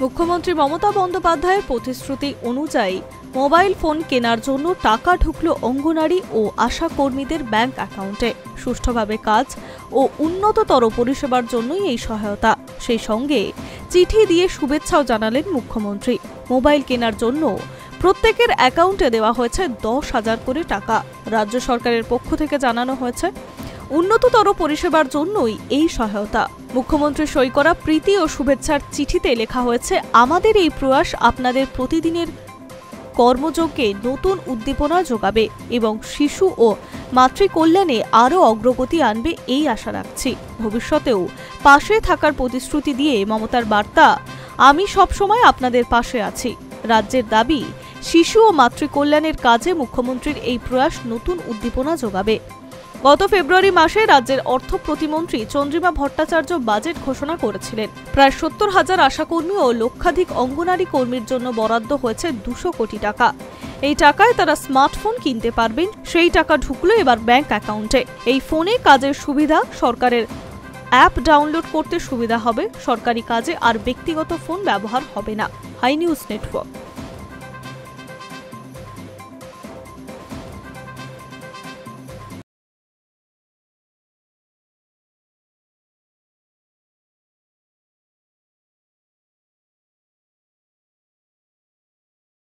মুখ্যমন্ত্রী মমতা বন্দ্যোপাধ্যায়ের প্রতিশ্রুতি অনুযায়ী মোবাইল ফোন কেনার জন্য টাকা ঢুকল অঙ্গনারী ও আশা কর্মীদের ব্যাংক অ্যাকাউন্টে। সুষ্ঠুভাবে কাজ ও উন্নততর পরিষেবার জন্যই এই সহায়তা। সেই সঙ্গে চিঠি দিয়ে শুভেচ্ছাও জানালেন মুখ্যমন্ত্রী। মোবাইল কেনার জন্য প্রত্যেকের অ্যাকাউন্টে দেওয়া হয়েছে 10,000 করে টাকা। রাজ্য সরকারের পক্ষ থেকে জানানো হয়েছে, উন্নততর পরিষেবার জন্যই এই সহায়তা। মুখ্যমন্ত্রী সই করা প্রীতি ও শুভেচ্ছার চিঠিতে লেখা হয়েছে, আমাদের এই প্রয়াস আপনাদের প্রতিদিনের কর্মযজ্ঞে নতুন উদ্দীপনা যোগাবে এবং শিশু ও মাতৃকল্যাণে আরও অগ্রগতি আনবে এই আশা রাখছি। ভবিষ্যতেও পাশে থাকার প্রতিশ্রুতি দিয়ে মমতার বার্তা, আমি সবসময় আপনাদের পাশে আছি। রাজ্যের দাবি, শিশু ও মাতৃকল্যাণের কাজে মুখ্যমন্ত্রীর এই প্রয়াস নতুন উদ্দীপনা যোগাবে। গত ফেব্রুয়ারি মাসে রাজ্যের অর্থ প্রতিমন্ত্রী চন্দ্রিমা ভট্টাচার্য বাজেট ঘোষণা করেছিলেন। প্রায় 70,000 আশাকর্মী ও লক্ষাধিক অঙ্গনারী কর্মীর জন্য বরাদ্দ হয়েছে 200 কোটি টাকা। এই টাকায় তারা স্মার্টফোন কিনতে পারবেন। সেই টাকা ঢুকলো এবার ব্যাংক অ্যাকাউন্টে। এই ফোনে কাজের সুবিধা, সরকারের অ্যাপ ডাউনলোড করতে সুবিধা হবে। সরকারি কাজে আর ব্যক্তিগত ফোন ব্যবহার হবে না। Hi News network.